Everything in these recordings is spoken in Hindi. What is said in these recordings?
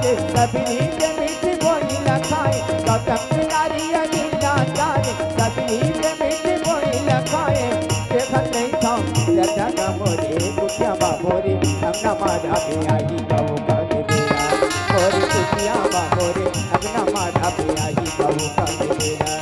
रे सबनी के मीठी बोली लखाए गौतम नारी अलीला तारे सबनी के मीठी बोली लखाए देखत नहीं था जग मोरे कुटिया मोरे अपना मारा पे आई गौ कर मेरा मोरे कुटिया मोरे अपना मारा पे आई गौ कर मेरा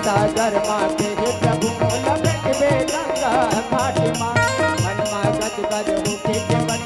सागर माथे प्रभु लपट बे गंगा घाट मा मन मा गज गज उठे के मन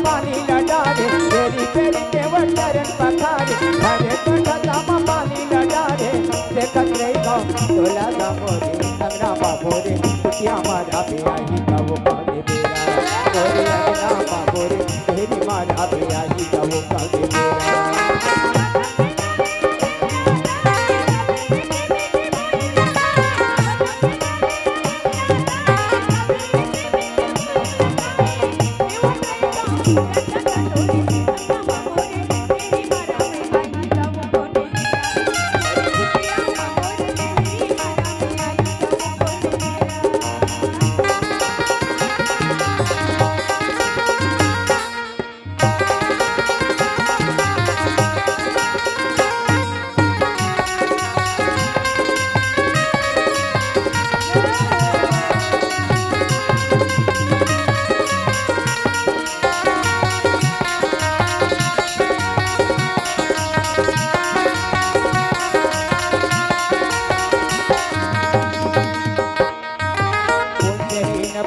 पानी लडारे तेरी तेरी केवल चरण पखारे हरे कठा पानी लडारे देखत रही गौ तोला गा मोरे अंगना बाबोरे कुटिया मारा पे आई गौ कागे बेरा मोरे अंगना बाबोरे तेरी मारा पे आई गौ कागे बेरा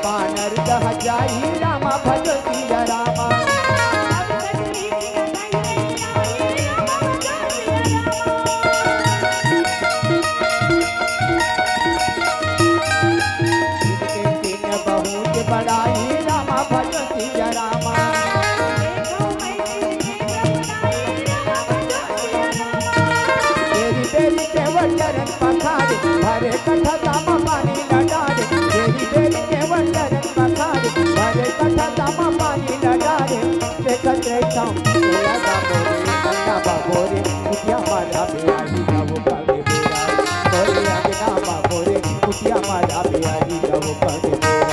बानर दह जाई रामा भज सिया रामा बहुत बड़ाई रामा भज सिया रामा तेरी तेरी केवल चरण पखारे हरे कथा दामा पानी लडारे तेरी तेरी केवल चरण पखारे हरे कथा दामा पानी लडारे देखत रहता तोला गा मोरे गंगा बाबोरे कुटिया मारा पे आई गौ कागे बेरा मोरे अंगना बाबोरे कुटिया मारा पे आई गौ कागे बेरा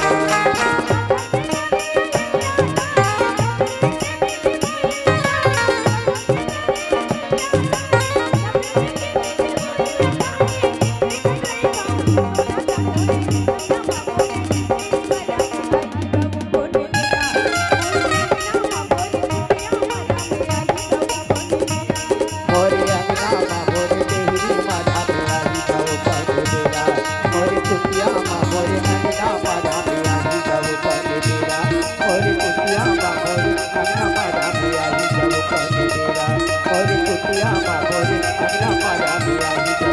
कुटिया बाबोरे अंगना मारा पे आई